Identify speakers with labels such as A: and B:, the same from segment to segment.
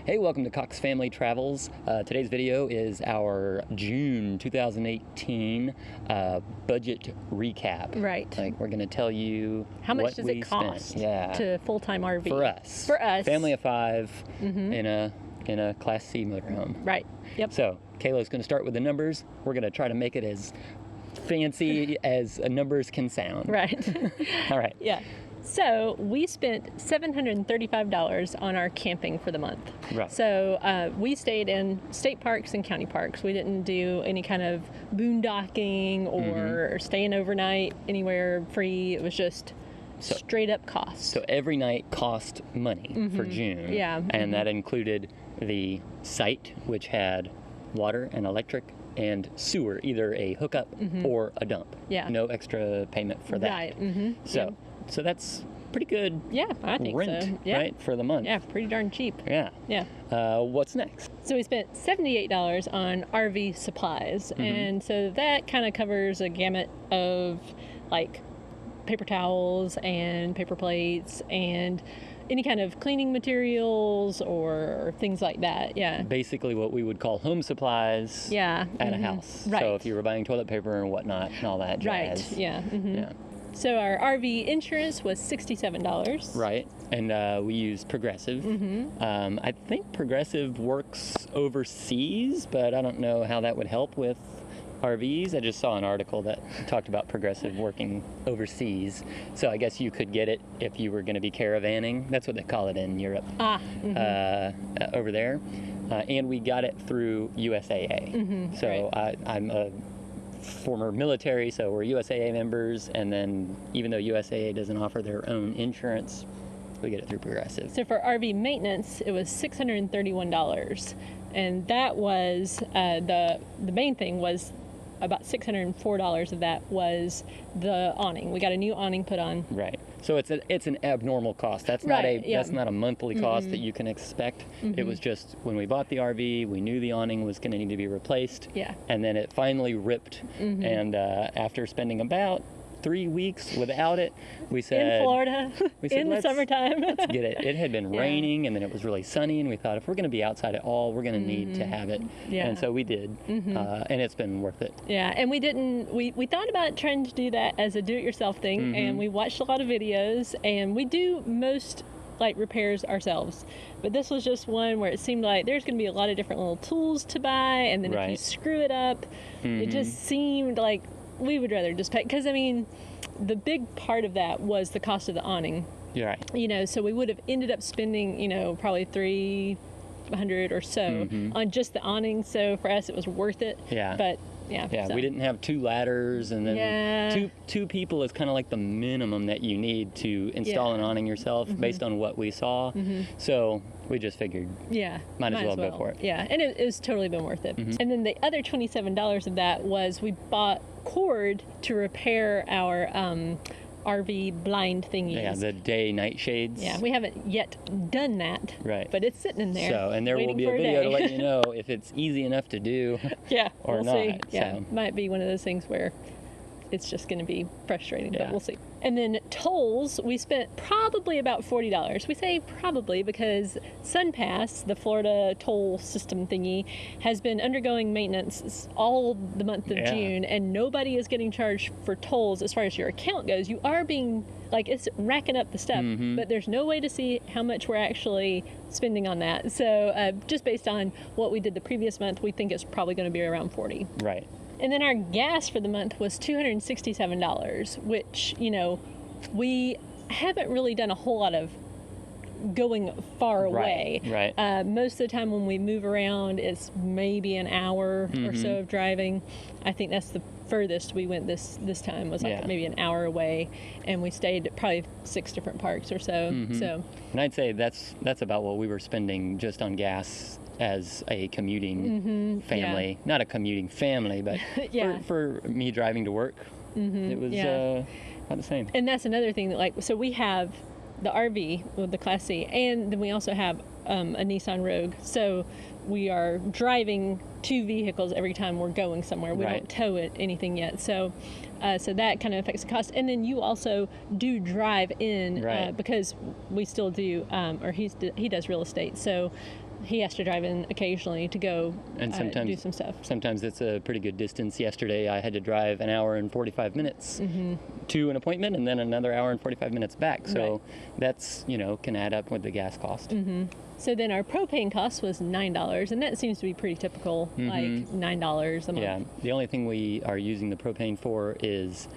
A: Hey, welcome to Cox Family Travels. Today's video is our June 2018 budget recap.
B: Right.
A: Like, we're going to tell you
B: How much
A: what
B: does
A: we
B: it cost
A: spent. Yeah.
B: to full-time RV?
A: For us.
B: For us.
A: Family of 5 in a Class C motorhome.
B: Right. Yep.
A: So, Kayla's going to start with the numbers. We're going to try to make it as fancy as numbers can sound.
B: Right.
A: All right.
B: Yeah. So we spent $735 on our camping for the month.
A: Right.
B: So we stayed in state parks and county parks. We didn't do any kind of boondocking or staying overnight anywhere free. It was just straight up cost.
A: So every night cost money for June.
B: Yeah.
A: And that included the site, which had water and electric and sewer, either a hookup or a dump.
B: Yeah.
A: No extra payment for that.
B: Right.
A: So that's pretty good
B: Yeah, I think
A: rent,
B: so. Yeah.
A: right, for the month.
B: Yeah, pretty darn cheap.
A: Yeah.
B: Yeah.
A: What's next?
B: So we spent $78 on RV supplies, and so that kind of covers a gamut of like paper towels and paper plates and any kind of cleaning materials or things like that. Yeah.
A: Basically what we would call home supplies
B: Yeah.
A: at a house.
B: Right.
A: So if you were buying toilet paper and whatnot and all that jazz.
B: Right. Yeah.
A: Yeah.
B: So our RV insurance was $67.
A: Right, and we use Progressive. I think Progressive works overseas, but I don't know how that would help with RVs. I just saw an article that talked about Progressive working overseas. So I guess you could get it if you were going to be caravanning. That's what they call it in Europe. Over there. And we got it through USAA. So I'm a former military, so we're USAA members, and then even though USAA doesn't offer their own insurance, we get it through Progressive.
B: So for RV maintenance, it was $631, and that was the main thing was about $604 of that was the awning. We got a new awning put on.
A: Right. So it's an abnormal cost. That's not that's not a monthly cost that you can expect. It was just when we bought the RV, we knew the awning was going to need to be replaced.
B: Yeah.
A: And then it finally ripped. And after spending about 3 weeks without it, we said
B: In Florida, in the summertime.
A: let's get it. It had been raining, and then it was really sunny, and we thought if we're going to be outside at all, we're going to need to have it.
B: Yeah.
A: And so we did, and it's been worth it.
B: Yeah, and we thought about trying to do that as a do-it-yourself thing, and we watched a lot of videos, and we do most like repairs ourselves, but this was just one where it seemed like there's going to be a lot of different little tools to buy, and then if you screw it up, it just seemed like we would rather just pay, because I mean the big part of that was the cost of the awning.
A: You're right.
B: You know, so we would have ended up spending, you know, probably $300 or so on just the awning. So for us, it was worth it.
A: Yeah.
B: But yeah.
A: Yeah, we didn't have 2 ladders, and then two people is kind of like the minimum that you need to install an awning yourself, based on what we saw. So we just figured, might as well go for it.
B: Yeah, and it's totally been worth it. And then the other $27 of that was we bought cord to repair our RV blind thingies.
A: Yeah, the day-night shades.
B: Yeah, we haven't yet done that.
A: Right.
B: But it's sitting in there.
A: So, and there will be a video to let you know if it's easy enough to do or
B: we'll
A: not.
B: see. Yeah,
A: So.
B: might be one of those things where it's just going to be frustrating, but
A: Yeah.
B: we'll see. And then tolls, we spent probably about $40. We say probably because SunPass, the Florida toll system thingy, has been undergoing maintenance all the month of June, and nobody is getting charged for tolls as far as your account goes. You are being, like, it's racking up the stuff, but there's no way to see how much we're actually spending on that. So just based on what we did the previous month, we think it's probably going to be around 40.
A: Right.
B: And then our gas for the month was $267, which, you know, we haven't really done a whole lot of going far away.
A: Right.
B: Most of the time when we move around, it's maybe an hour or so of driving. I think that's the furthest we went this time was like maybe an hour away, and we stayed at probably 6 different parks or so. So,
A: and I'd say that's about what we were spending just on gas as a commuting family. Not a commuting family, but for me driving to work, it was about the same.
B: And that's another thing that, like, so we have the RV with the Class C, and then we also have a Nissan Rogue. So we are driving 2 vehicles every time we're going somewhere. We don't tow it anything yet. So so that kind of affects the cost. And then you also do drive in because we still do, or he does real estate. So he has to drive in occasionally to go
A: And sometimes
B: do some stuff.
A: Sometimes it's a pretty good distance. Yesterday, I had to drive an hour and 45 minutes to an appointment, and then another hour and 45 minutes back. So
B: Right.
A: that's, can add up with the gas cost.
B: So then our propane cost was $9, and that seems to be pretty typical, like $9 a month.
A: Yeah. The only thing we are using the propane for is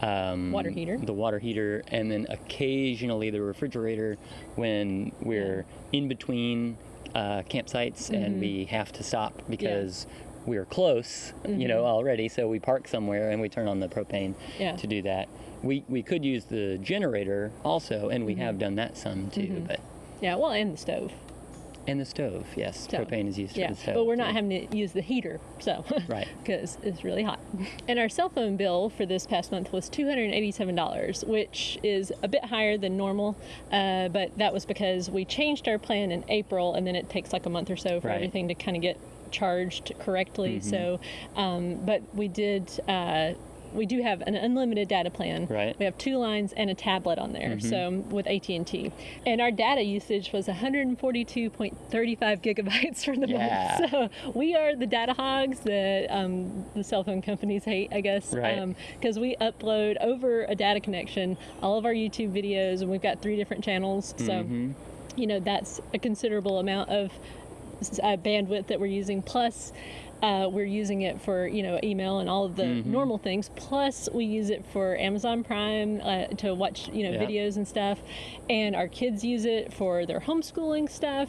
B: Water heater.
A: the water heater, and then occasionally the refrigerator when we're in between campsites and we have to stop because we're close, already. So we park somewhere and we turn on the propane
B: Yeah.
A: to do that. We could use the generator also, and we have done that some too. But
B: Yeah, well, and the stove.
A: and the stove, yes,
B: So,
A: propane is used for
B: Yeah,
A: the stove.
B: but we're not
A: too.
B: having to use the heater, so
A: Right.
B: because it's really hot. And our cell phone bill for this past month was $287, which is a bit higher than normal, but that was because we changed our plan in April, and then it takes like a month or so for
A: Right.
B: everything to kind of get charged correctly. So, but we did. We do have an unlimited data plan.
A: Right.
B: We have 2 lines and a tablet on there, so with AT&T. And our data usage was 142.35 gigabytes for the
A: Yeah.
B: month. So we are the data hogs that the cell phone companies hate, I guess.
A: Right.
B: Because we upload over a data connection all of our YouTube videos, and we've got 3 different channels. So, that's a considerable amount of bandwidth that we're using. Plus, we're using it for email and all of the normal things. Plus, we use it for Amazon Prime to watch videos and stuff, and our kids use it for their homeschooling stuff.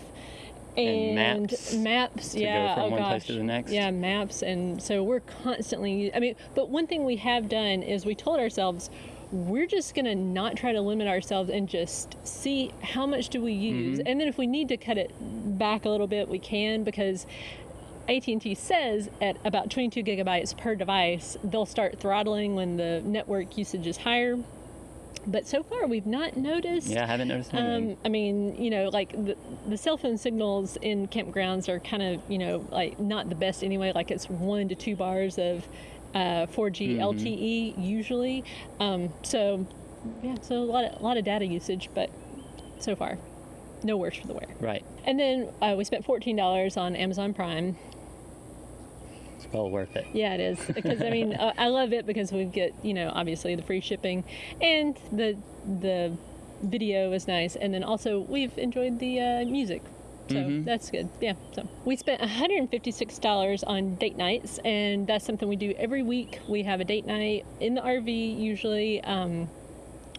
A: And
B: maps,
A: to
B: yeah.
A: go from
B: oh
A: one
B: gosh,
A: place to the next.
B: Yeah, maps, and so we're constantly. But one thing we have done is we told ourselves we're just gonna not try to limit ourselves and just see how much do we use, and then if we need to cut it back a little bit, we can, because AT&T says at about 22 gigabytes per device, they'll start throttling when the network usage is higher. But so far, we've not noticed.
A: Yeah, I haven't noticed anything.
B: Like the cell phone signals in campgrounds are kind of, like not the best anyway. Like it's 1 to 2 bars of 4G LTE usually. So a lot of data usage, but so far, no worse for the wear.
A: Right.
B: And then we spent $14 on Amazon Prime.
A: It's well worth it.
B: Yeah, it is, because I love it because we get obviously the free shipping, and the video is nice, and then also we've enjoyed the music, so that's good. Yeah, so we spent $156 on date nights, and that's something we do every week. We have a date night in the RV usually.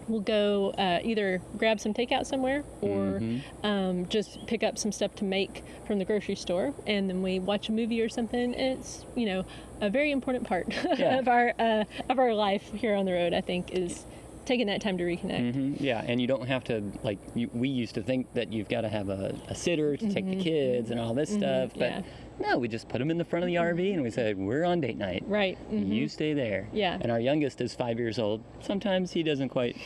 B: We'll go either grab some takeout somewhere or just pick up some stuff to make from the grocery store, and then we watch a movie or something. And it's a very important part of our life here on the road, I think, is taking that time to reconnect.
A: Yeah, and you don't have to, we used to think that you've got to have a sitter to take the kids and all this stuff, but
B: yeah.
A: no, we just put them in the front of the RV and we said, we're on date night.
B: Right.
A: You stay there.
B: Yeah.
A: And our youngest is 5 years old. Sometimes he doesn't quite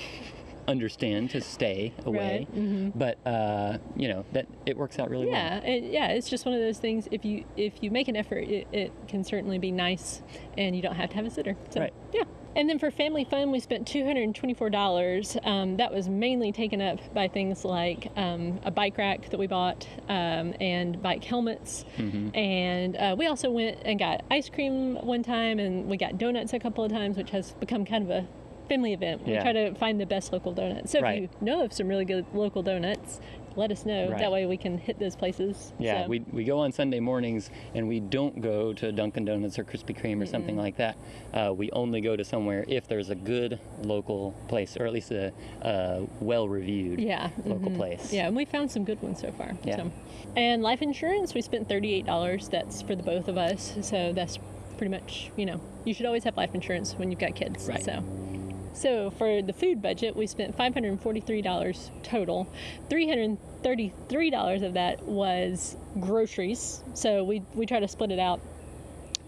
A: understand to stay away, but that it works out really well.
B: Yeah, it's just one of those things. If you make an effort, it can certainly be nice, and you don't have to have a sitter. So,
A: Right.
B: Yeah. And then for family fun, we spent $224. That was mainly taken up by things like a bike rack that we bought, and bike helmets. And we also went and got ice cream one time, and we got donuts a couple of times, which has become kind of a family event. We
A: Yeah.
B: try to find the best local donuts. So
A: Right.
B: if you know of some really good local donuts, let us know.
A: Right.
B: That way we can hit those places.
A: Yeah,
B: So,
A: we go on Sunday mornings, and we don't go to Dunkin' Donuts or Krispy Kreme or something like that. We only go to somewhere if there's a good local place, or at least a well-reviewed
B: yeah,
A: local place.
B: Yeah, and we found some good ones so far.
A: Yeah.
B: So. And life insurance, we spent $38. That's for the both of us. So that's pretty much, you should always have life insurance when you've got kids.
A: Right.
B: So for the food budget, we spent $543 total. $333 of that was groceries. So we try to split it out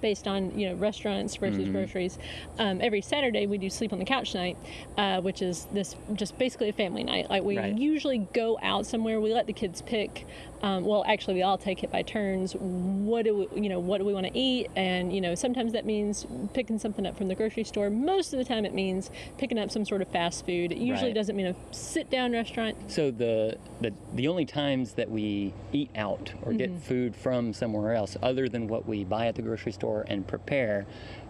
B: based on restaurants versus groceries. Every Saturday we do sleep on the couch night, which is this just basically a family night. Like we
A: Right.
B: usually go out somewhere. We let the kids pick well, actually, we all take it by turns. What do we want to eat? And sometimes that means picking something up from the grocery store. Most of the time, it means picking up some sort of fast food. It usually
A: Right.
B: doesn't mean a sit-down restaurant.
A: So the only times that we eat out or get food from somewhere else other than what we buy at the grocery store and prepare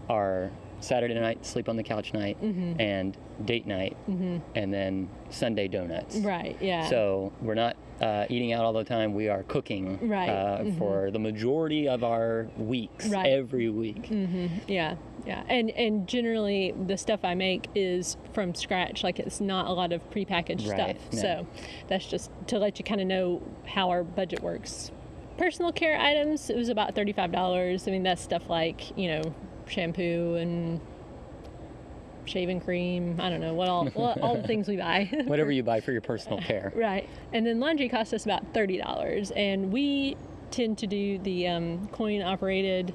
A: are Saturday night, sleep on the couch night, and date night, and then Sunday donuts.
B: Right. Yeah.
A: So we're not eating out all the time. We are cooking
B: Right.
A: for the majority of our weeks,
B: Right.
A: every week.
B: Yeah, yeah, and generally the stuff I make is from scratch. Like, it's not a lot of prepackaged
A: Right,
B: stuff.
A: no.
B: So that's just to let you kind of know how our budget works. Personal care items, it was about $35. I mean, that's stuff like shampoo and shaving cream. I don't know what all the things we buy.
A: Whatever you buy for your personal care.
B: Right. And then laundry cost us about $30. And we tend to do the coin operated.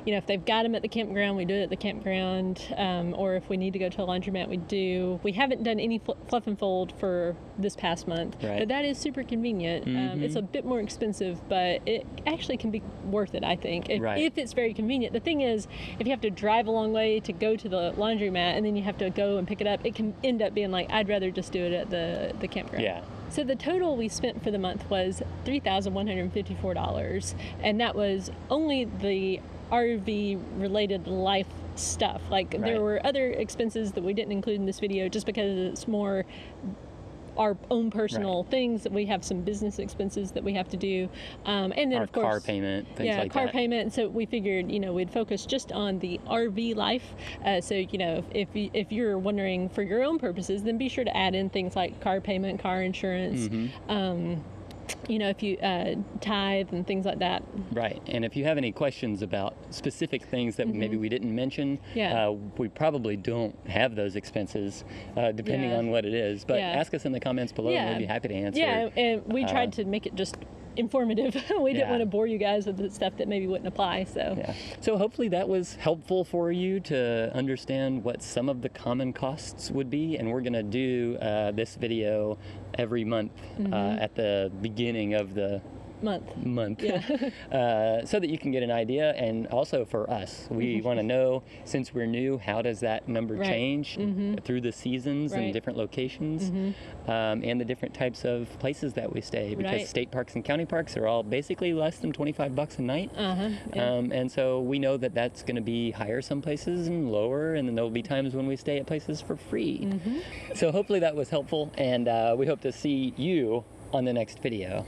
B: If they've got them at the campground, we do it at the campground. Or if we need to go to a laundromat, we do. We haven't done any fluff and fold for this past month.
A: Right.
B: But that is super convenient. It's a bit more expensive, but it actually can be worth it, I think,
A: Right.
B: if it's very convenient. The thing is, if you have to drive a long way to go to the laundromat and then you have to go and pick it up, it can end up being like, I'd rather just do it at the campground.
A: Yeah.
B: So the total we spent for the month was $3,154, and that was only the RV related life stuff. Like,
A: Right.
B: there were other expenses that we didn't include in this video just because it's more our own personal
A: Right.
B: things. That we have some business expenses that we have to do, and then
A: Our
B: of course
A: car payment, things like
B: car
A: that.
B: payment. So we figured we'd focus just on the RV life. So if you're wondering for your own purposes, then be sure to add in things like car payment, car insurance. If you tithe and things like that.
A: Right. And if you have any questions about specific things that maybe we didn't mention,
B: Yeah.
A: we probably don't have those expenses, depending
B: Yeah.
A: on what it is. But
B: Yeah.
A: ask us in the comments below, and we'd be happy to answer.
B: Yeah, and we tried to make it just informative. We didn't
A: Yeah.
B: want to bore you guys with the stuff that maybe wouldn't apply. So
A: Yeah. So hopefully that was helpful for you to understand what some of the common costs would be. And we're going to do this video every month at the beginning of the month
B: Yeah.
A: so that you can get an idea. And also for us, we want to know, since we're new, how does that number
B: Right.
A: change through the seasons and
B: Right.
A: different locations, and the different types of places that we stay, because
B: Right.
A: state parks and county parks are all basically less than $25 a night.
B: Yeah.
A: And so we know that that's going to be higher some places and lower, and then there'll be times when we stay at places for free. So hopefully that was helpful, and we hope to see you on the next video.